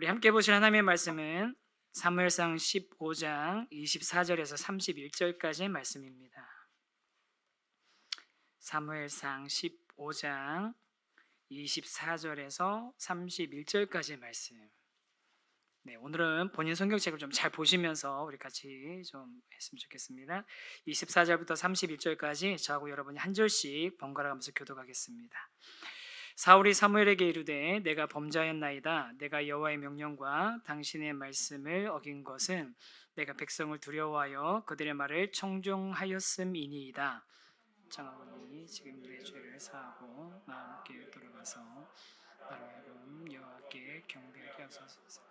우리 함께 보실 하나님의 말씀은 사무엘상 15장 24절에서 31절까지의 말씀입니다. 사무엘상 15장 24절에서 31절까지의 말씀. 오늘은 본인 성경책을 좀 잘 보시면서 우리 같이 좀 했으면 좋겠습니다. 24절부터 31절까지 저하고 여러분이 한 절씩 번갈아 가면서 교독하겠습니다. 사울이 사무엘에게 이르되 내가 범죄하였나이다. 내가 여호와의 명령과 당신의 말씀을 어긴 것은 내가 백성을 두려워하여 그들의 말을 청종하였음이니이다. 장하오니 지금 내 죄를 사하고 마음께 돌아가서 나로 하여금 여호와께 경배하게 하소서.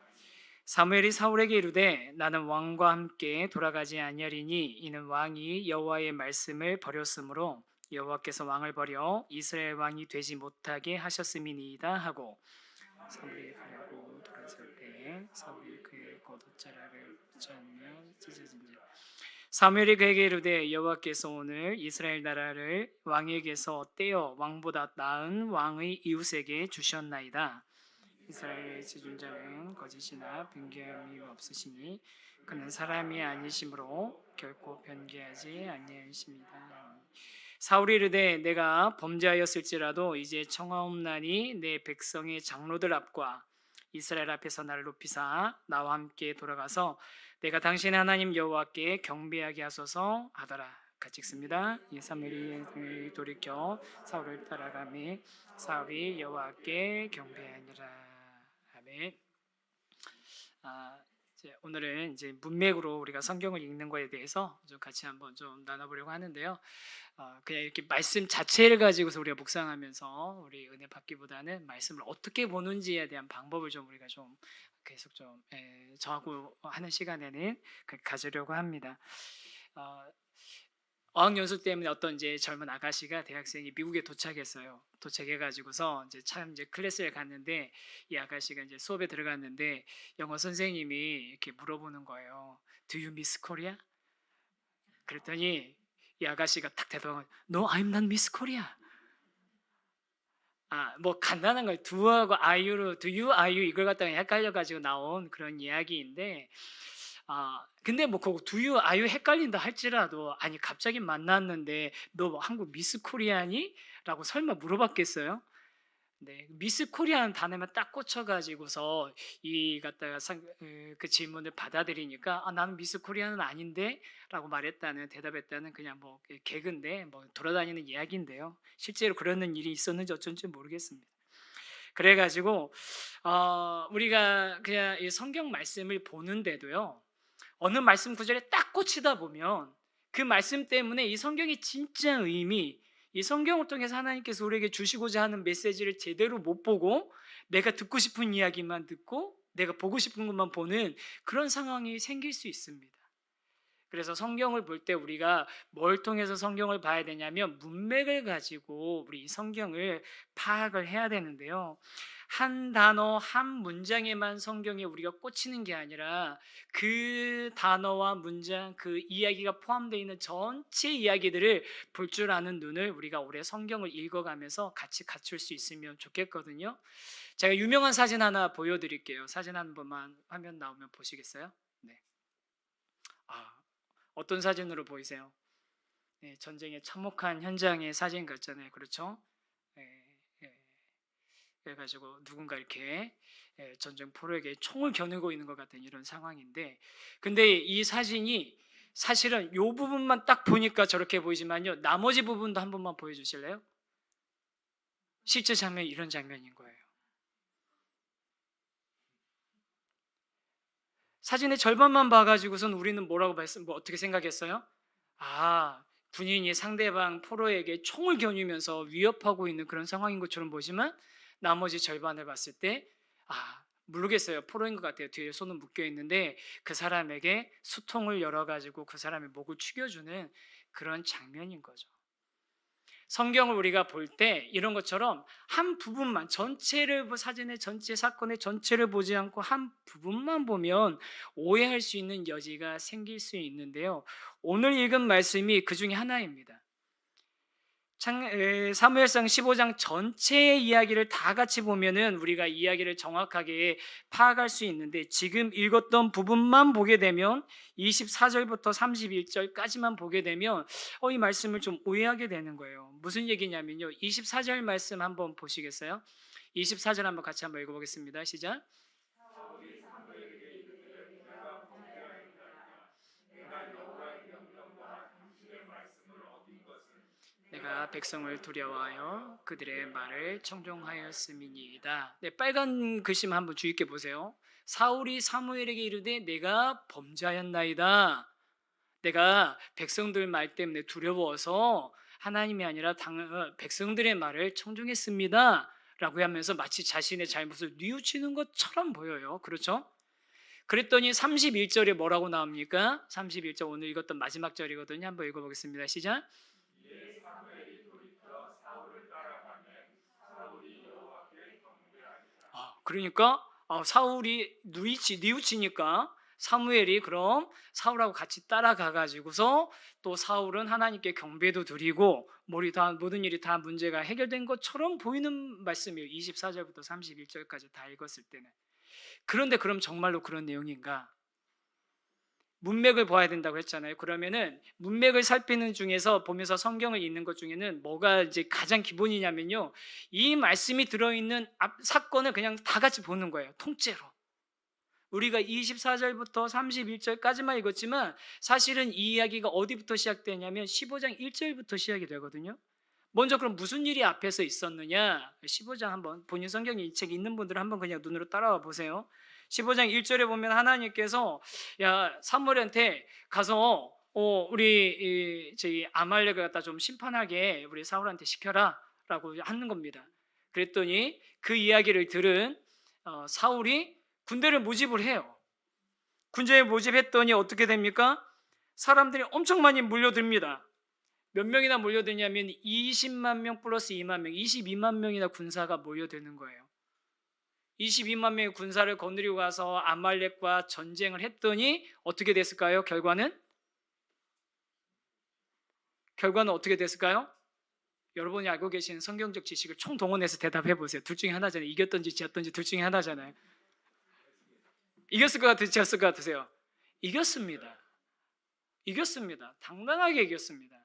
사무엘이 사울에게 이르되 나는 왕과 함께 돌아가지 아니하리니 이는 왕이 여호와의 말씀을 버렸으므로 여호와께서 왕을 버려 이스라엘 왕이 되지 못하게 하셨음이니이다 하고 사무엘이 가려고 돌아설 때 사울이 그의 겉옷자락을 붙잡으며 찢어진지라. 사무엘이 그에게 이르되 여호와께서 오늘 이스라엘 나라를 왕에게서 떼어 왕보다 나은 왕의 이웃에게 주셨나이다. 이스라엘의 지존자는 거짓이나 변개함이 없으시니 그는 사람이 아니심으로 결코 변개하지 아니하십니다. 사울이 이르되 내가 범죄하였을지라도 이제 청하옵나니 내 백성의 장로들 앞과 이스라엘 앞에서 나를 높이사 나와 함께 돌아가서 내가 당신의 하나님 여호와께 경배하게 하소서 하더라. 같이 읽습니다. 사무엘이 돌이켜 사울을 따라가매 사울이 여호와께 경배하니라. 아멘. 오늘은 이제 문맥으로 우리가 성경을 읽는 것에 대해서 좀 같이 한번 좀 나눠보려고 하는데요. 그냥 이렇게 말씀 자체를 가지고서 우리가 묵상하면서 우리 은혜 받기보다는 말씀을 어떻게 보는지에 대한 방법을 좀 우리가 좀 계속 좀 저하고 하는 시간에는 가지려고 합니다. 어학연수 때문에 어떤 이제 젊은 아가씨가 대학생이 미국에 도착했어요. 도착해가지고서 이제 클래스에 갔는데 이 아가씨가 이제 수업에 들어갔는데 영어 선생님이 이렇게 물어보는 거예요. Do you miss Korea? 그랬더니 이 아가씨가 딱 대답하고 No, I'm not miss Korea. 뭐 간단한 거예요. do하고 are로 do you, are you 이걸 갖다가 헷갈려가지고 나온 그런 이야기인데 근데 뭐 그거 do you, are you 헷갈린다 할지라도 아니 갑자기 만났는데 너 뭐 한국 미스 코리아니? 라고 설마 물어봤겠어요? 네, 미스 코리아는 단어만 딱 꽂혀가지고서 이 갖다가 그 질문을 받아들이니까 나는 미스 코리아는 아닌데 라고 말했다는 대답했다는 그냥 뭐 개그인데 뭐 돌아다니는 이야기인데요. 실제로 그러는 일이 있었는지 어쩐지 모르겠습니다. 그래가지고 우리가 그냥 이 성경 말씀을 보는데도요. 어느 말씀 구절에 딱 꽂히다 보면 그 말씀 때문에 이 성경의 진짜 의미, 이 성경을 통해서 하나님께서 우리에게 주시고자 하는 메시지를 제대로 못 보고 내가 듣고 싶은 이야기만 듣고 내가 보고 싶은 것만 보는 그런 상황이 생길 수 있습니다. 그래서 성경을 볼 때 우리가 뭘 통해서 성경을 봐야 되냐면 문맥을 가지고 우리 이 성경을 파악을 해야 되는데요. 한 단어, 한 문장에만 성경에 우리가 꽂히는 게 아니라 그 단어와 문장, 그 이야기가 포함되어 있는 전체 이야기들을 볼 줄 아는 눈을 우리가 올해 성경을 읽어가면서 같이 갖출 수 있으면 좋겠거든요. 제가 유명한 사진 하나 보여드릴게요. 사진 한 번만 화면 나오면 보시겠어요? 네. 어떤 사진으로 보이세요? 네, 전쟁의 참혹한 현장의 사진 같잖아요. 그렇죠? 그래가지고 누군가 이렇게 전쟁 포로에게 총을 겨누고 있는 것 같은 이런 상황인데 근데 이 사진이 사실은 이 부분만 딱 보니까 저렇게 보이지만요. 나머지 부분도 한 번만 보여주실래요? 실제 장면이 이런 장면인 거예요. 사진의 절반만 봐가지고선 우리는 뭐라고 뭐 어떻게 생각했어요? 군인이 상대방 포로에게 총을 겨누면서 위협하고 있는 그런 상황인 것처럼 보지만 나머지 절반을 봤을 때 모르겠어요. 포로인 것 같아요. 뒤에 손은 묶여 있는데 그 사람에게 수통을 열어가지고 그 사람의 목을 죽여주는 그런 장면인 거죠. 성경을 우리가 볼 때 이런 것처럼 한 부분만 전체를 사진의 전체 사건의 전체를 보지 않고 한 부분만 보면 오해할 수 있는 여지가 생길 수 있는데요. 오늘 읽은 말씀이 그 중에 하나입니다. 사무엘상 15장 전체의 이야기를 다 같이 보면은 우리가 이야기를 정확하게 파악할 수 있는데, 지금 읽었던 부분만 보게 되면 24절부터 31절까지만 보게 되면 이 말씀을 좀 오해하게 되는 거예요. 무슨 얘기냐면요, 24절 말씀 한번 보시겠어요? 24절 한번 같이 한번 읽어보겠습니다. 시작. 내가 백성을 두려워하여 그들의 말을 청종하였음이니이다. 네, 빨간 글씨만 한번 주의 깊게 보세요. 사울이 사무엘에게 이르되 내가 범죄하였나이다. 내가 백성들 말 때문에 두려워서 하나님이 아니라 백성들의 말을 청종했습니다. 라고 하면서 마치 자신의 잘못을 뉘우치는 것처럼 보여요. 그렇죠? 그랬더니 31절에 뭐라고 나옵니까? 31절 오늘 읽었던 마지막 절이거든요. 한번 읽어보겠습니다. 시작. 그러니까 사울이 뉘우치니까 사무엘이 그럼 사울하고 같이 따라가 가지고서 또 사울은 하나님께 경배도 드리고 모든 일이 다 문제가 해결된 것처럼 보이는 말씀이에요. 24절부터 31절까지 다 읽었을 때는. 그런데 그럼 정말로 그런 내용인가? 문맥을 봐야 된다고 했잖아요. 그러면은 문맥을 살피는 중에서 보면서 성경을 읽는 것 중에는 뭐가 이제 가장 기본이냐면요, 이 말씀이 들어있는 사건을 그냥 다 같이 보는 거예요. 통째로. 우리가 24절부터 31절까지만 읽었지만 사실은 이 이야기가 어디부터 시작되냐면 15장 1절부터 시작이 되거든요. 먼저 그럼 무슨 일이 앞에서 있었느냐? 15장 한번 본인 성경 이 책 있는 분들은 한번 그냥 눈으로 따라와 보세요. 15장 1절에 보면 하나님께서 사무엘한테 가서 우리 저희 아말렉을 갖다 좀 심판하게 우리 사울한테 시켜라라고 하는 겁니다. 그랬더니 그 이야기를 들은 사울이 군대를 모집을 해요. 군대에 모집했더니 어떻게 됩니까? 사람들이 엄청 많이 몰려듭니다. 몇 명이나 몰려드냐면 20만 명 플러스 2만 명, 22만 명이나 군사가 몰려드는 거예요. 22만 명의 군사를 거느리고 가서 아말렉과 전쟁을 했더니 어떻게 됐을까요? 결과는 어떻게 됐을까요? 여러분이 알고 계시는 성경적 지식을 총동원해서 대답해 보세요. 둘 중에 하나잖아요. 이겼던지 지었던지 둘 중에 하나잖아요. 이겼을 것 같으세요? 지었을 것 같으세요? 이겼습니다. 당당하게 이겼습니다.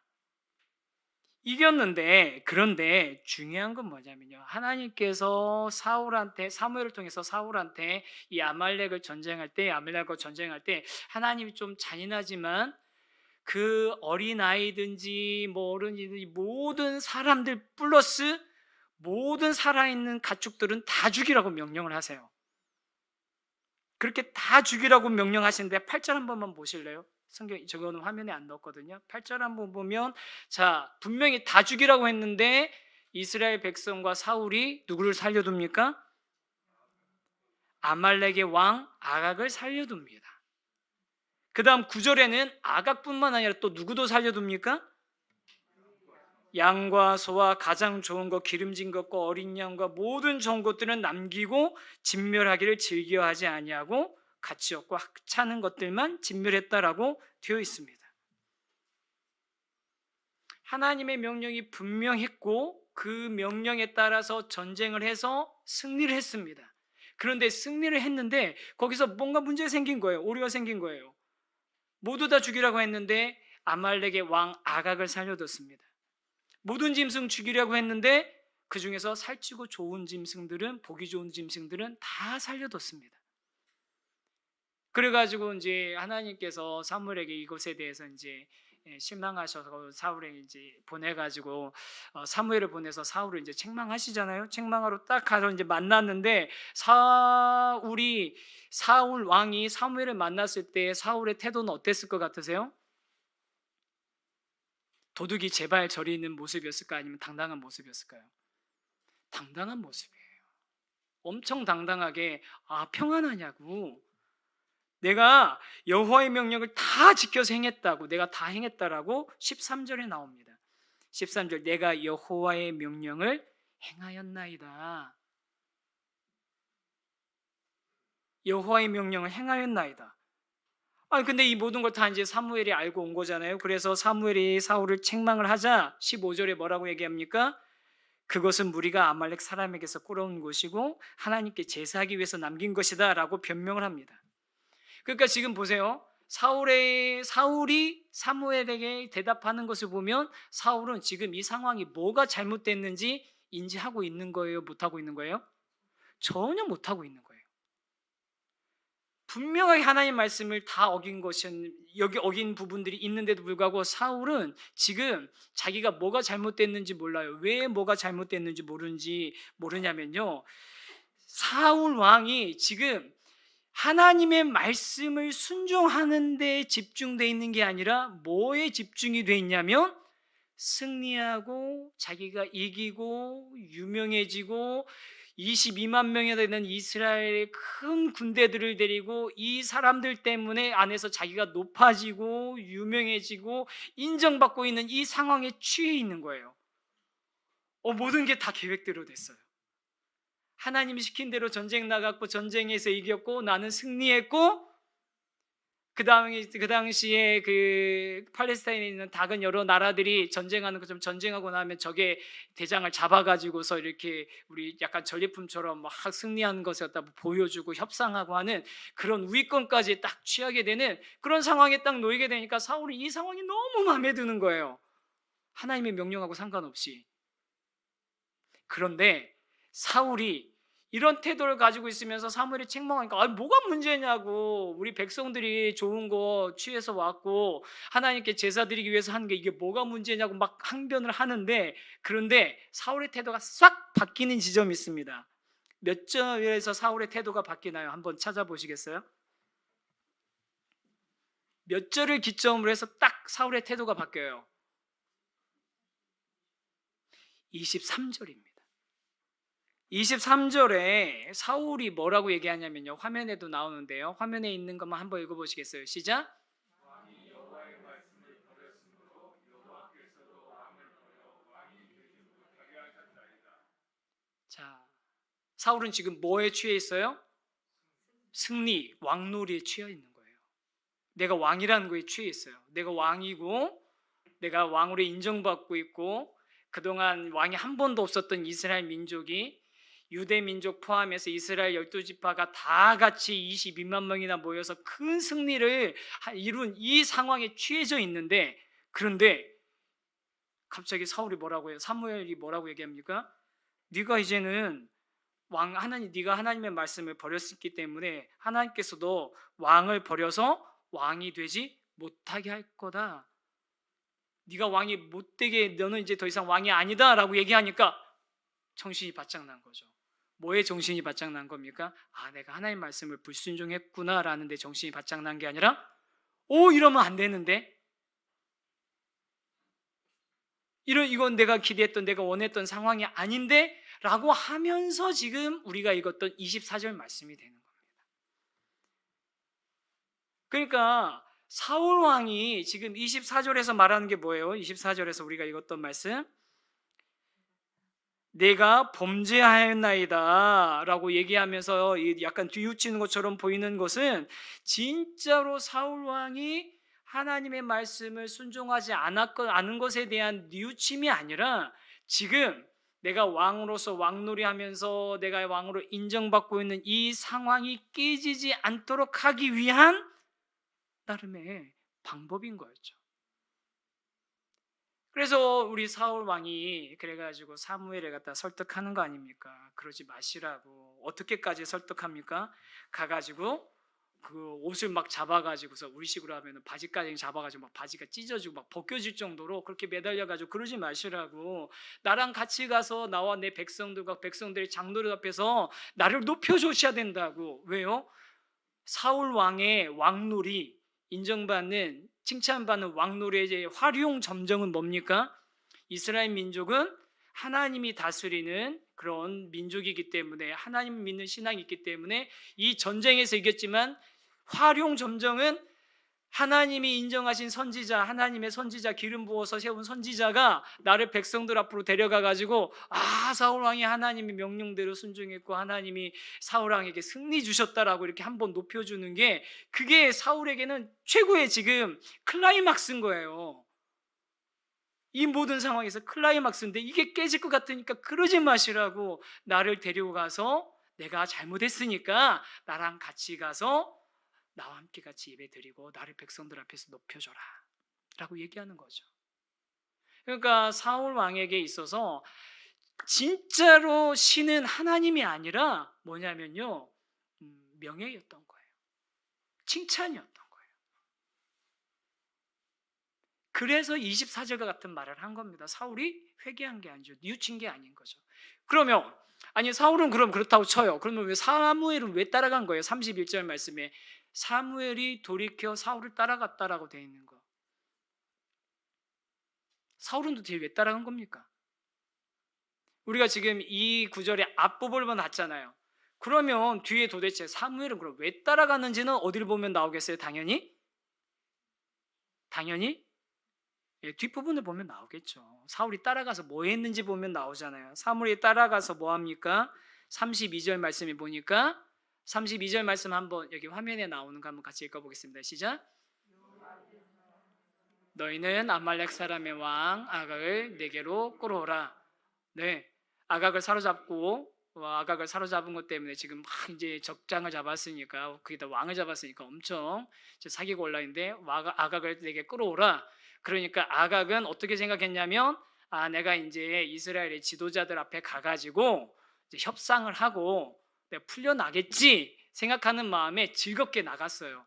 이겼는데, 그런데 중요한 건 뭐냐면요, 하나님께서 사무엘을 통해서 사울한테 이 아말렉과 전쟁할 때 하나님이 좀 잔인하지만 그 어린아이든지 어른이든지 모든 사람들 플러스 모든 살아있는 가축들은 다 죽이라고 명령을 하세요. 그렇게 다 죽이라고 명령하시는데 8절 한 번만 보실래요? 성경 저거는 화면에 안 넣었거든요. 8절 한번 보면, 자, 분명히 다 죽이라고 했는데 이스라엘 백성과 사울이 누구를 살려둡니까? 아말렉의 왕 아각을 살려둡니다. 그 다음 9절에는 아각뿐만 아니라 또 누구도 살려둡니까? 양과 소와 가장 좋은 것, 기름진 것과 어린 양과 모든 좋은 것들은 남기고 진멸하기를 즐겨하지 아니하고 가치 없고 하찮은 것들만 진멸했다라고 되어 있습니다. 하나님의 명령이 분명했고 그 명령에 따라서 전쟁을 해서 승리를 했습니다. 그런데 승리를 했는데 거기서 뭔가 문제가 생긴 거예요. 오류가 생긴 거예요. 모두 다 죽이라고 했는데 아말렉의 왕 아각을 살려뒀습니다. 모든 짐승 죽이려고 했는데 그 중에서 살찌고 좋은 짐승들은, 보기 좋은 짐승들은 다 살려뒀습니다. 그래가지고 이제 하나님께서 사무엘에게 이것에 대해서 이제 실망하셔서 사울에게 이제 보내가지고 사무엘을 보내서 사울을 이제 책망하시잖아요. 책망하러 딱 가서 이제 만났는데 사울 왕이 사무엘을 만났을 때 사울의 태도는 어땠을 것 같으세요? 도둑이 제발 저리는 모습이었을까, 아니면 당당한 모습이었을까요? 당당한 모습이에요. 엄청 당당하게, 평안하냐고, 내가 여호와의 명령을 다 지켜서 행했다고, 내가 다 행했다라고 13절에 나옵니다. 13절, 내가 여호와의 명령을 행하였나이다. 여호와의 명령을 행하였나이다. 아니 근데 이 모든 걸 다 이제 사무엘이 알고 온 거잖아요. 그래서 사무엘이 사울을 책망을 하자 15절에 뭐라고 얘기합니까? 그것은 무리가 아말렉 사람에게서 끌어온 것이고 하나님께 제사하기 위해서 남긴 것이다라고 변명을 합니다. 그러니까 지금 보세요. 사울이 사무엘에게 대답하는 것을 보면 사울은 지금 이 상황이 뭐가 잘못됐는지 인지하고 있는 거예요? 못하고 있는 거예요? 전혀 못하고 있는 거예요. 분명하게 하나님 말씀을 다 어긴 것은 여기 어긴 부분들이 있는데도 불구하고 사울은 지금 자기가 뭐가 잘못됐는지 몰라요. 왜 뭐가 잘못됐는지 모르냐면요. 사울 왕이 지금 하나님의 말씀을 순종하는 데 집중되어 있는 게 아니라 뭐에 집중이 되어 있냐면 승리하고 자기가 이기고 유명해지고 22만 명이 되는 이스라엘의 큰 군대들을 데리고 이 사람들 때문에 안에서 자기가 높아지고 유명해지고 인정받고 있는 이 상황에 취해 있는 거예요. 모든 게 다 계획대로 됐어요. 하나님이 시킨 대로 전쟁 나갔고 전쟁에서 이겼고 나는 승리했고 그 당시에 그 팔레스타인에 있는 작은 여러 나라들이 전쟁하는 것처럼 전쟁하고 나면 적의 대장을 잡아가지고서 이렇게 우리 약간 전리품처럼 막 승리하는 것을 갖다 보여주고 협상하고 하는 그런 우위권까지 딱 취하게 되는 그런 상황에 딱 놓이게 되니까 사울이 이 상황이 너무 마음에 드는 거예요. 하나님의 명령하고 상관없이. 그런데 사울이 이런 태도를 가지고 있으면서 사무엘이 책망하니까 뭐가 문제냐고, 우리 백성들이 좋은 거 취해서 왔고 하나님께 제사 드리기 위해서 하는 게 이게 뭐가 문제냐고 막 항변을 하는데, 그런데 사울의 태도가 싹 바뀌는 지점이 있습니다. 몇 절에서 사울의 태도가 바뀌나요? 한번 찾아보시겠어요? 몇 절을 기점으로 해서 딱 사울의 태도가 바뀌어요? 23절입니다. 23절에 사울이 뭐라고 얘기하냐면요, 화면에도 나오는데요, 화면에 있는 것만 한번 읽어보시겠어요? 시작. 자, 사울은 지금 뭐에 취해 있어요? 승리, 왕놀이에 취해 있는 거예요. 내가 왕이라는 거에 취해 있어요. 내가 왕이고 내가 왕으로 인정받고 있고 그동안 왕이 한 번도 없었던 이스라엘 민족이, 유대 민족 포함해서 이스라엘 12지파가 다 같이 22만 명이나 모여서 큰 승리를 이룬 이 상황에 취해져 있는데, 그런데 갑자기 사울이 뭐라고 해요? 사무엘이 뭐라고 얘기합니까? 네가 이제는 네가 하나님의 말씀을 버렸기 때문에 하나님께서도 왕을 버려서 왕이 되지 못하게 할 거다. 네가 왕이 못되게, 너는 이제 더 이상 왕이 아니다라고 얘기하니까 정신이 바짝 난 거죠. 뭐에 정신이 바짝 난 겁니까? 내가 하나님 말씀을 불순종했구나라는 데 정신이 바짝 난 게 아니라 이러면 안 되는데, 이건 내가 기대했던, 내가 원했던 상황이 아닌데 라고 하면서 지금 우리가 읽었던 24절 말씀이 되는 겁니다. 그러니까 사울 왕이 지금 24절에서 말하는 게 뭐예요? 24절에서 우리가 읽었던 말씀, 내가 범죄하였나이다 라고 얘기하면서 약간 뒤우치는 것처럼 보이는 것은, 진짜로 사울 왕이 하나님의 말씀을 순종하지 않은 것에 대한 뉘우침이 아니라, 지금 내가 왕으로서 왕놀이하면서 내가 왕으로 인정받고 있는 이 상황이 깨지지 않도록 하기 위한 나름의 방법인 거였죠. 그래서 우리 사울 왕이 그래가지고 사무엘을 갖다 설득하는 거 아닙니까? 그러지 마시라고. 어떻게까지 설득합니까? 가가지고 그 옷을 막 잡아가지고서, 우리식으로 하면 바지까지 잡아가지고 막 바지가 찢어지고 막 벗겨질 정도로 그렇게 매달려가지고 그러지 마시라고. 나랑 같이 가서 나와 내 백성들과 백성들의 장로들 앞에서 나를 높여주셔야 된다고. 왜요? 사울 왕의 왕놀이, 인정받는, 칭찬받는 왕놀이의 활용 점정은 뭡니까? 이스라엘 민족은 하나님이 다스리는 그런 민족이기 때문에, 하나님 믿는 신앙이 있기 때문에 이 전쟁에서 이겼지만 활용 점정은 하나님이 인정하신 선지자, 하나님의 선지자, 기름 부어서 세운 선지자가 나를 백성들 앞으로 데려가 가지고 사울 왕이 하나님의 명령대로 순종했고 하나님이 사울 왕에게 승리 주셨다라고 이렇게 한번 높여주는 게, 그게 사울에게는 최고의 지금 클라이막스인 거예요. 이 모든 상황에서 클라이막스인데 이게 깨질 것 같으니까 그러지 마시라고, 나를 데리고 가서 내가 잘못했으니까 나랑 같이 가서 나와 함께 같이 예배드리고 나를 백성들 앞에서 높여줘라 라고 얘기하는 거죠. 그러니까 사울 왕에게 있어서 진짜로 신은 하나님이 아니라 뭐냐면요, 명예였던 거예요. 칭찬이었던 거예요. 그래서 24절과 같은 말을 한 겁니다. 사울이 회개한 게 아니죠. 뉘우친 게 아닌 거죠. 그러면 아니 사울은 그럼 그렇다고 쳐요. 그러면 왜 사무엘은 왜 따라간 거예요? 31절 말씀에 사무엘이 돌이켜 사울을 따라갔다라고 되어 있는 거. 사울은 도대체 왜 따라간 겁니까? 우리가 지금 이 구절의 앞부분을 봤잖아요. 그러면 뒤에 도대체 사무엘은 그럼 왜 따라갔는지는 어디를 보면 나오겠어요? 당연히 뒷부분을 보면 나오겠죠. 사울이 따라가서 뭐 했는지 보면 나오잖아요. 사무엘이 따라가서 뭐 합니까? 32절 말씀에 보니까 32절 말씀 한번 여기 화면에 나오는 거 한번 같이 읽어보겠습니다. 시작. 너희는 아말렉 사람의 왕 아각을 내게로 끌어오라. 네, 아각을 사로잡고 아각을 사로잡은 것 때문에 지금 막 이제 적장을 잡았으니까, 거기다 왕을 잡았으니까 엄청 사기가 올라있는데 아각을 내게 끌어오라. 그러니까 아각은 어떻게 생각했냐면, 내가 이제 이스라엘의 지도자들 앞에 가가지고 이제 협상을 하고 내가 풀려나겠지 생각하는 마음에 즐겁게 나갔어요.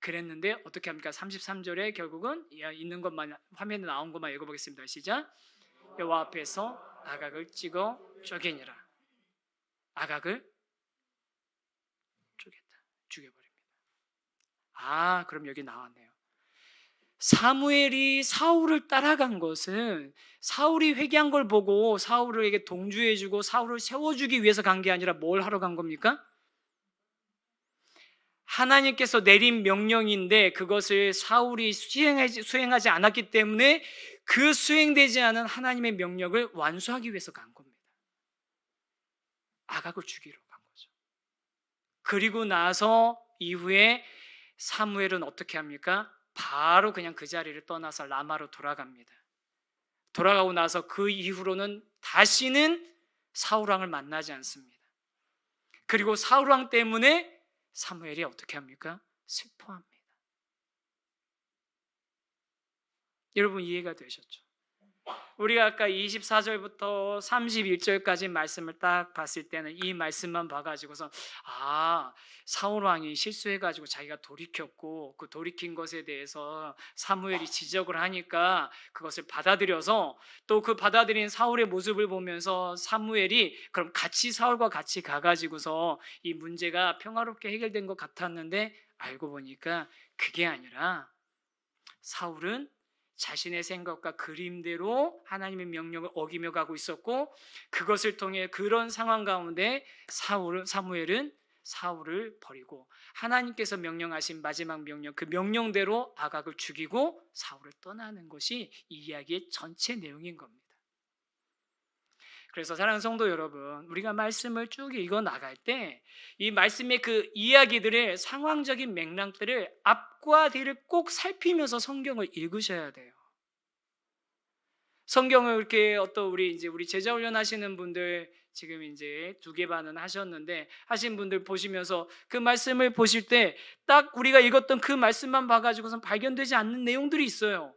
그랬는데 어떻게 합니까? 33절에 결국은 있는 것만, 화면에 나온 것만 읽어보겠습니다. 시작. 여호와 앞에서 아각을 찍어 쪼개니라. 아각을 쪼갰다. 죽여버립니다. 그럼 여기 나왔네요. 사무엘이 사울을 따라간 것은 사울이 회개한 걸 보고 사울에게 동조해주고 사울을 세워주기 위해서 간 게 아니라 뭘 하러 간 겁니까? 하나님께서 내린 명령인데 그것을 사울이 수행하지 않았기 때문에 그 수행되지 않은 하나님의 명령을 완수하기 위해서 간 겁니다. 아각을 죽이러 간 거죠. 그리고 나서 이후에 사무엘은 어떻게 합니까? 바로 그냥 그 자리를 떠나서 라마로 돌아갑니다. 돌아가고 나서 그 이후로는 다시는 사울왕을 만나지 않습니다. 그리고 사울왕 때문에 사무엘이 어떻게 합니까? 슬퍼합니다. 여러분 이해가 되셨죠? 우리가 아까 24절부터 31절까지 말씀을 딱 봤을 때는 이 말씀만 봐가지고서 사울왕이 실수해가지고 자기가 돌이켰고 그 돌이킨 것에 대해서 사무엘이 지적을 하니까 그것을 받아들여서 또 그 받아들인 사울의 모습을 보면서 사무엘이 그럼 같이 사울과 같이 가가지고서 이 문제가 평화롭게 해결된 것 같았는데 알고 보니까 그게 아니라 사울은 자신의 생각과 그림대로 하나님의 명령을 어기며 가고 있었고, 그것을 통해 그런 상황 가운데 사무엘은 사울을 버리고 하나님께서 명령하신 마지막 명령, 그 명령대로 아각을 죽이고 사울을 떠나는 것이 이 이야기의 전체 내용인 겁니다. 그래서 사랑하는 성도 여러분, 우리가 말씀을 쭉 읽어 나갈 때 이 말씀의 그 이야기들의 상황적인 맥락들을 앞과 뒤를 꼭 살피면서 성경을 읽으셔야 돼요. 성경을 이렇게 우리 제자 훈련 하시는 분들 지금 이제 2개 반은 하셨는데 하신 분들 보시면서 그 말씀을 보실 때 딱 우리가 읽었던 그 말씀만 봐가지고선 발견되지 않는 내용들이 있어요.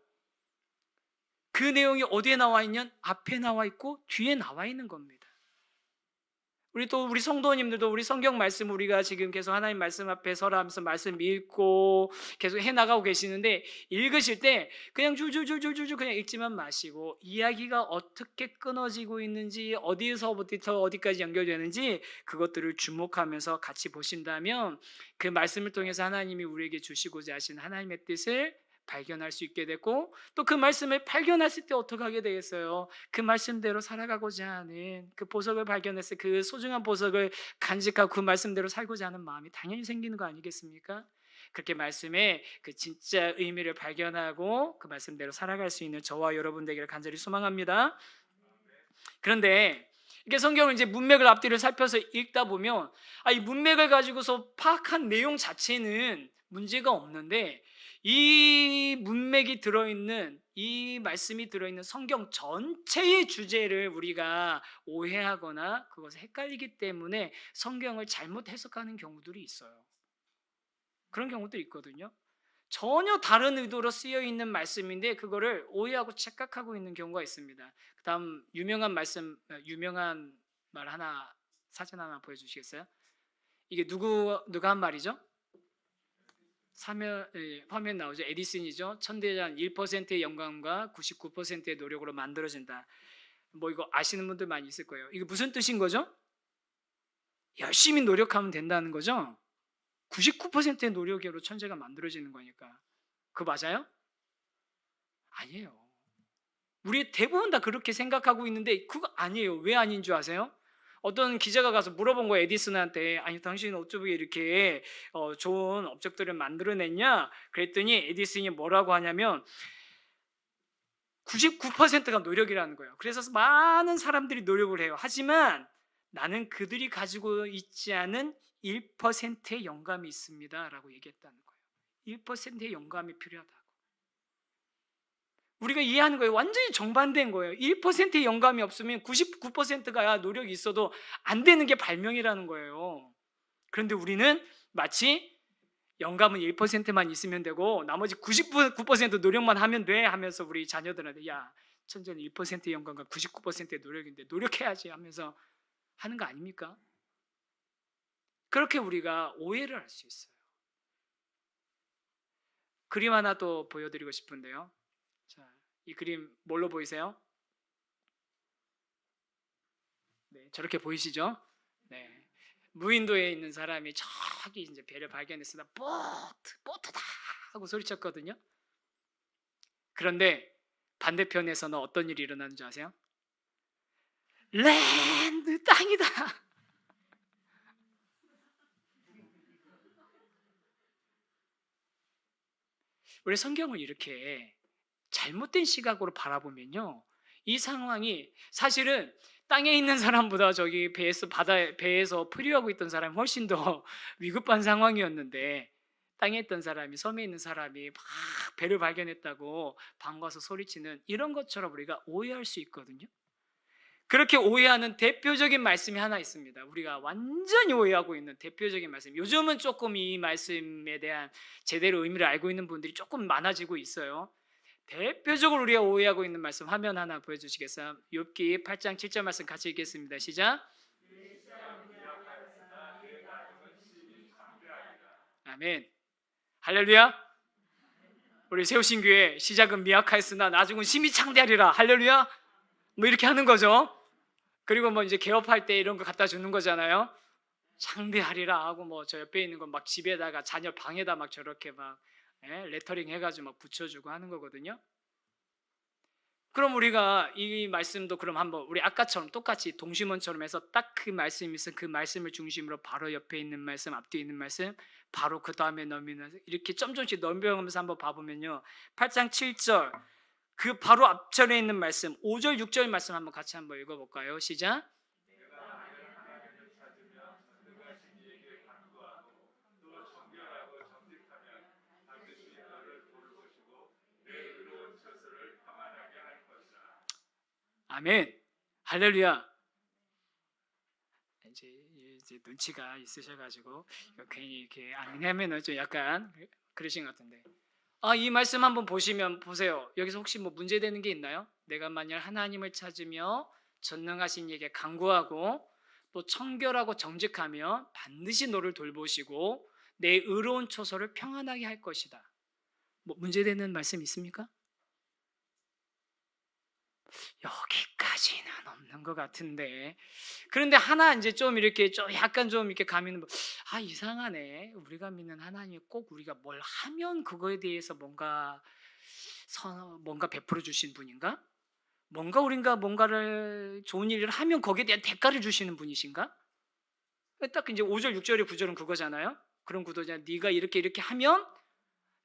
그 내용이 어디에 나와 있냐면 앞에 나와 있고 뒤에 나와 있는 겁니다. 우리 성도님들도 우리 성경 말씀 우리가 지금 계속 하나님 말씀 앞에 서라면서 말씀 읽고 계속 해나가고 계시는데, 읽으실 때 그냥 줄줄줄줄줄 그냥 읽지만 마시고 이야기가 어떻게 끊어지고 있는지, 어디서부터 어디까지 연결되는지 그것들을 주목하면서 같이 보신다면 그 말씀을 통해서 하나님이 우리에게 주시고자 하신 하나님의 뜻을 발견할 수 있게 되고, 또 그 말씀을 발견했을 때 어떻게 하게 되겠어요? 그 말씀대로 살아가고자 하는, 그 보석을 발견했을 그 소중한 보석을 간직하고 그 말씀대로 살고자 하는 마음이 당연히 생기는 거 아니겠습니까? 그렇게 말씀의 그 진짜 의미를 발견하고 그 말씀대로 살아갈 수 있는 저와 여러분 되기를 간절히 소망합니다. 그런데 이게 성경을 이제 문맥을 앞뒤를 살펴서 읽다 보면 이 문맥을 가지고서 파악한 내용 자체는 문제가 없는데 이 문맥이 들어있는 이 말씀이 들어있는 성경 전체의 주제를 우리가 오해하거나 그것을 헷갈리기 때문에 성경을 잘못 해석하는 경우들이 있어요. 그런 경우도 있거든요. 전혀 다른 의도로 쓰여 있는 말씀인데 그거를 오해하고 착각하고 있는 경우가 있습니다. 그다음 유명한 말 하나 사진 하나 보여주시겠어요? 이게 누가 한 말이죠? 화면 나오죠. 에디슨이죠. 천대장 1%의 영감과 99%의 노력으로 만들어진다. 뭐 이거 아시는 분들 많이 있을 거예요. 이게 무슨 뜻인 거죠? 열심히 노력하면 된다는 거죠. 99%의 노력으로 천재가 만들어지는 거니까. 그거 맞아요? 아니에요. 우리 대부분 다 그렇게 생각하고 있는데 그거 아니에요. 왜 아닌 줄 아세요? 어떤 기자가 가서 물어본 거예요. 에디슨한테. 아니 당신은 어쩌게 이렇게 좋은 업적들을 만들어냈냐? 그랬더니 에디슨이 뭐라고 하냐면 99%가 노력이라는 거예요. 그래서 많은 사람들이 노력을 해요. 하지만 나는 그들이 가지고 있지 않은 1%의 영감이 있습니다 라고 얘기했다는 거예요. 1%의 영감이 필요하다고. 우리가 이해하는 거예요. 완전히 정반대인 거예요. 1%의 영감이 없으면 99%가 노력이 있어도 안 되는 게 발명이라는 거예요. 그런데 우리는 마치 영감은 1%만 있으면 되고 나머지 99% 노력만 하면 돼 하면서 우리 자녀들한테 야 천재는 1%의 영감과 99%의 노력인데 노력해야지 하면서 하는 거 아닙니까? 그렇게 우리가 오해를 할 수 있어요. 그림 하나 또 보여드리고 싶은데요. 자, 이 그림 뭘로 보이세요? 네, 저렇게 보이시죠? 네, 무인도에 있는 사람이 저기 이제 배를 발견했으나 보트다 하고 소리쳤거든요. 그런데 반대편에서는 어떤 일이 일어나는 줄 아세요? 랜드 땅이다. 우리 성경을 이렇게 잘못된 시각으로 바라보면요, 이 상황이 사실은 땅에 있는 사람보다 저기 배에서 프리하고 있던 사람이 훨씬 더 위급한 상황이었는데 땅에 있던 사람이 섬에 있는 사람이 막 배를 발견했다고 반가워서 소리치는 이런 것처럼 우리가 오해할 수 있거든요. 그렇게 오해하는 대표적인 말씀이 하나 있습니다. 우리가 완전히 오해하고 있는 대표적인 말씀. 요즘은 조금 이 말씀에 대한 제대로 의미를 알고 있는 분들이 조금 많아지고 있어요. 대표적으로 우리가 오해하고 있는 말씀 화면 하나 보여주시겠어요? 욥기 8장 7절 말씀 같이 읽겠습니다. 시작. 아멘. 할렐루야. 우리 세우신 교회 시작은 미약하였으나 나중은 심히 창대하리라. 할렐루야. 뭐 이렇게 하는 거죠. 그리고 뭐 이제 개업할 때 이런 거 갖다 주는 거잖아요. 창대하리라 하고 뭐 저 옆에 있는 거 막 집에다가 자녀 방에다 막 저렇게 막 레터링 해가지고 막 붙여주고 하는 거거든요. 그럼 우리가 이 말씀도 그럼 한번 우리 아까처럼 똑같이 동심원처럼 해서 딱 그 말씀이 있으면 그 말씀을 중심으로 바로 옆에 있는 말씀, 앞뒤에 있는 말씀, 바로 그 다음에 넘기는 이렇게 점점씩 넘겨가면서 한번 봐보면요. 8장 7절 그 바로 앞절에 있는 말씀 5절 6절 말씀 한번 같이 한번 읽어볼까요? 시작. 아멘. 할렐루야. 이제 눈치가 있으셔가지고 괜히 이렇게 아멘하면은 좀 약간 그러신 것 같은데. 이 말씀 한번 보세요. 여기서 혹시 뭐 문제되는 게 있나요? 내가 만약 하나님을 찾으며 전능하신 이에게 간구하고 또 청결하고 정직하면 반드시 너를 돌보시고 내 의로운 처소를 평안하게 할 것이다. 뭐 문제되는 말씀 있습니까? 여기까지는 없는 것 같은데. 그런데 하나 이제 좀 이렇게 좀 약간 좀 이렇게 가면 이상하네. 우리가 믿는 하나님이 꼭 우리가 뭘 하면 그거에 대해서 뭔가 베풀어 주신 분인가? 우리가 뭔가를 좋은 일을 하면 거기에 대한 대가를 주시는 분이신가? 딱 이제 5절, 6절의 구절은 그거잖아요. 그런 구도잖아요. 네가 이렇게 하면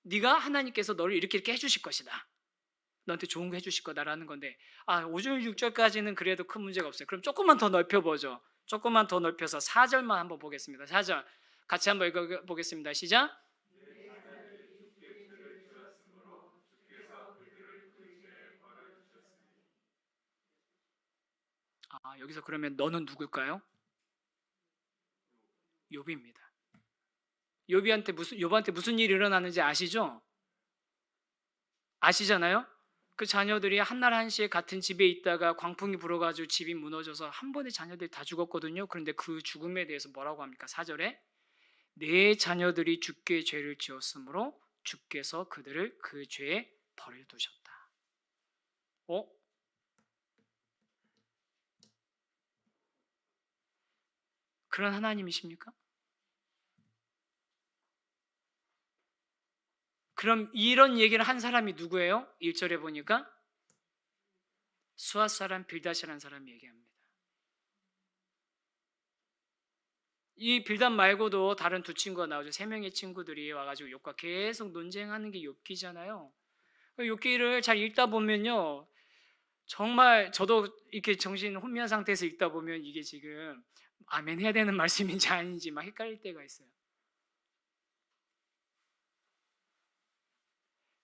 네가 하나님께서 너를 이렇게 해주실 것이다. 너한테 좋은 거 해주실 거다라는 건데 5절 6절까지는 그래도 큰 문제가 없어요. 그럼 조금만 더 넓혀보죠. 조금만 더 넓혀서 4절만 한번 보겠습니다. 4절 같이 한번 읽어보겠습니다. 시작. 여기서 그러면 너는 누굴까요? 욥입니다. 욥한테 무슨 일이 일어나는지 아시죠? 아시잖아요? 그 자녀들이 한날 한시에 같은 집에 있다가 광풍이 불어가지고 집이 무너져서 한 번에 자녀들이 다 죽었거든요. 그런데 그 죽음에 대해서 뭐라고 합니까? 4절에 내 자녀들이 주께 죄를 지었으므로 주께서 그들을 그 죄에 버려두셨다. 그런 하나님이십니까? 그럼 이런 얘기를 한 사람이 누구예요? 1절에 보니까 수앗 사람 빌닷이라는 사람이 얘기합니다. 이 빌닷 말고도 다른 두 친구가 나오죠. 3명의 친구들이 와가지고 욥과 계속 논쟁하는 게 욥기잖아요. 욥기를 잘 읽다 보면요, 정말 저도 이렇게 정신 혼미한 상태에서 읽다 보면 이게 지금 아멘 해야 되는 말씀인지 아닌지 막 헷갈릴 때가 있어요.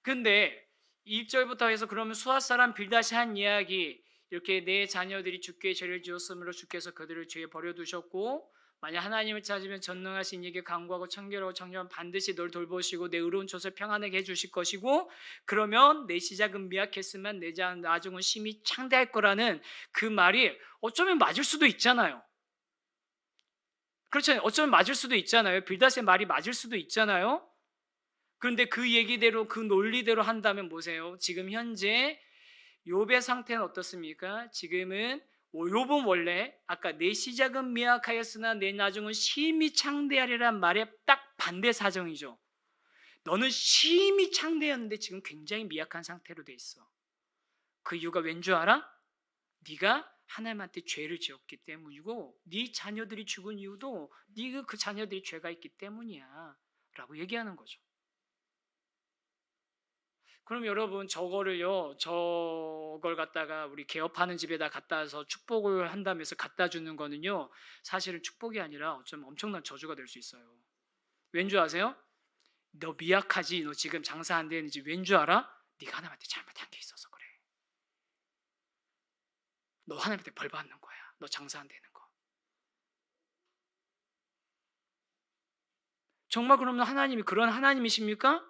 근데 1절부터 해서 그러면 수앗 사람 빌닷이 한 이야기, 이렇게 내 자녀들이 주께 죄를 지었으므로 주께서 그들을 죄에 버려두셨고 만약 하나님을 찾으면 전능하신 이에게 간구하고 청결하고 정결하면 반드시 널 돌보시고 내 의로운 젖을 평안하게 해주실 것이고 그러면 내 시작은 미약했으면 내 나중은 심히 창대할 거라는 그 말이 어쩌면 맞을 수도 있잖아요. 그렇죠. 어쩌면 맞을 수도 있잖아요. 빌닷의 말이 맞을 수도 있잖아요. 그런데 그 얘기대로 그 논리대로 한다면 보세요. 지금 현재 욥의 상태는 어떻습니까? 지금은 욥은 원래 아까 내 시작은 미약하였으나 내 나중은 심히 창대하리란 말의 딱 반대 사정이죠. 너는 심히 창대했는데 지금 굉장히 미약한 상태로 돼 있어. 그 이유가 왠 줄 알아? 네가 하나님한테 죄를 지었기 때문이고 네 자녀들이 죽은 이유도 네가 그 자녀들이 죄가 있기 때문이야 라고 얘기하는 거죠. 그럼 여러분 저걸 갖다가 우리 개업하는 집에다 갖다 와서 축복을 한다면서 갖다 주는 거는요 사실은 축복이 아니라 어쩌면 엄청난 저주가 될 수 있어요. 왠 줄 아세요? 너 미약하지? 너 지금 장사 안 되는지 왠 줄 알아? 네가 하나님한테 잘못한 게 있어서 그래. 너 하나님한테 벌 받는 거야. 너 장사 안 되는 거. 정말 그러면 하나님이 그런 하나님이십니까?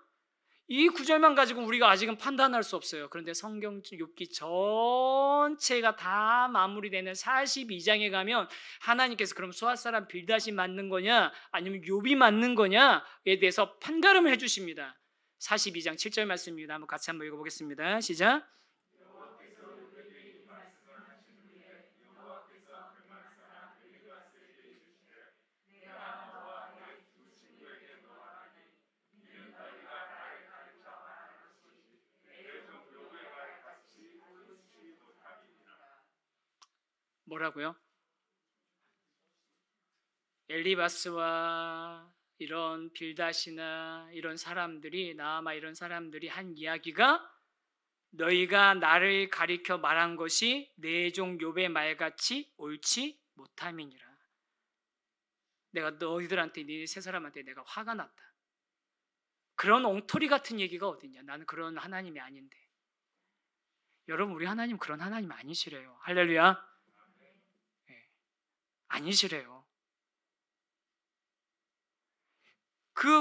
이 구절만 가지고 우리가 아직은 판단할 수 없어요. 그런데 성경 욥기 전체가 다 마무리되는 42장에 가면 하나님께서 그럼 수앗 사람 빌닷이 맞는 거냐 아니면 욥이 맞는 거냐에 대해서 판가름을 해주십니다. 42장 7절 말씀입니다. 한번 같이 한번 읽어보겠습니다. 시작. 뭐라고요? 엘리바스와 이런 빌닷이나 이런 사람들이 나아마 이런 사람들이 한 이야기가 너희가 나를 가리켜 말한 것이 내 종 욥의 말같이 옳지 못함이니라. 내가 너희들한테 네 세 사람한테 내가 화가 났다. 그런 엉터리 같은 얘기가 어딨냐. 나는 그런 하나님이 아닌데. 여러분 우리 하나님 그런 하나님 아니시래요. 할렐루야. 네. 아니시래요.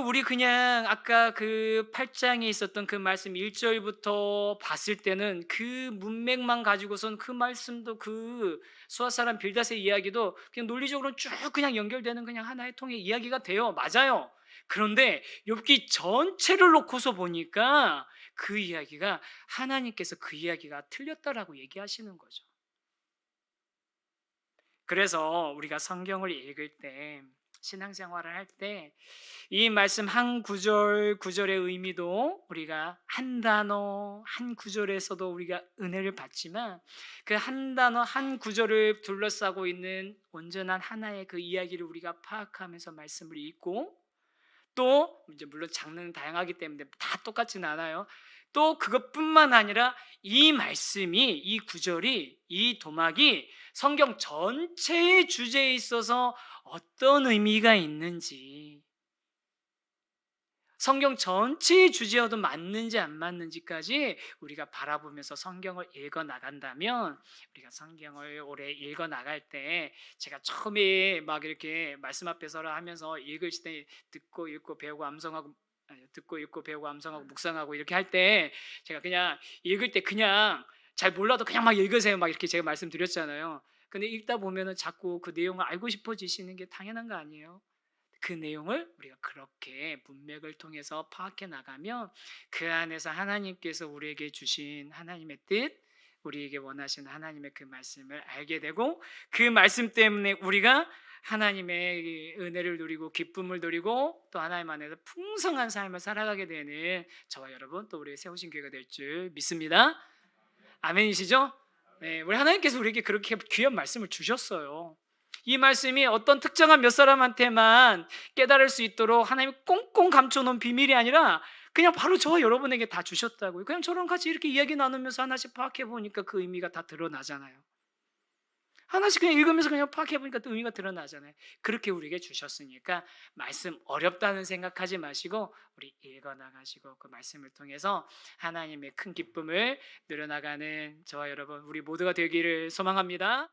우리 그냥 아까 그 8장에 있었던 그 말씀 1절부터 봤을 때는 그 문맥만 가지고선 그 말씀도 그 수앗 사람 빌닷의 이야기도 그냥 논리적으로 쭉 그냥 연결되는 그냥 하나의 통의 이야기가 돼요. 맞아요. 그런데 욥기 전체를 놓고서 보니까 그 이야기가 하나님께서 그 이야기가 틀렸다라고 얘기하시는 거죠. 그래서 우리가 성경을 읽을 때 신앙생활을 할 때 이 말씀 한 구절의 의미도 우리가 한 단어 한 구절에서도 우리가 은혜를 받지만 그 한 단어 한 구절을 둘러싸고 있는 온전한 하나의 그 이야기를 우리가 파악하면서 말씀을 읽고 또 이제 물론 장르는 다양하기 때문에 다 똑같지는 않아요. 또 그것뿐만 아니라 이 말씀이, 이 구절이, 이 도막이 성경 전체의 주제에 있어서 어떤 의미가 있는지, 성경 전체의 주제와도 맞는지 안 맞는지까지 우리가 바라보면서 성경을 읽어 나간다면, 우리가 성경을 오래 읽어 나갈 때, 제가 처음에 막 이렇게 말씀 앞에서 하면서 읽을 때 듣고 읽고 배우고 암송하고, 듣고 읽고 배우고 암송하고 묵상하고 이렇게 할 때, 제가 그냥 읽을 때 그냥 잘 몰라도 그냥 막 읽으세요 막 이렇게 제가 말씀드렸잖아요. 근데 읽다 보면은 자꾸 그 내용을 알고 싶어지시는 게 당연한 거 아니에요? 그 내용을 우리가 그렇게 문맥을 통해서 파악해 나가면 그 안에서 하나님께서 우리에게 주신 하나님의 뜻, 우리에게 원하시는 하나님의 그 말씀을 알게 되고, 그 말씀 때문에 우리가 하나님의 은혜를 누리고 기쁨을 누리고 또 하나님 안에서 풍성한 삶을 살아가게 되는 저와 여러분, 또 우리 세우신 교회가 될 줄 믿습니다. 아멘이시죠? 네, 우리 하나님께서 우리에게 그렇게 귀한 말씀을 주셨어요. 이 말씀이 어떤 특정한 몇 사람한테만 깨달을 수 있도록 하나님이 꽁꽁 감춰놓은 비밀이 아니라 그냥 바로 저와 여러분에게 다 주셨다고요. 그냥 저랑 같이 이렇게 이야기 나누면서 하나씩 파악해 보니까 그 의미가 다 드러나잖아요. 하나씩 그냥 읽으면서 그냥 파악해 보니까 또 의미가 드러나잖아요. 그렇게 우리에게 주셨으니까 말씀 어렵다는 생각하지 마시고 우리 읽어 나가시고 그 말씀을 통해서 하나님의 큰 기쁨을 누려나가는 저와 여러분 우리 모두가 되기를 소망합니다.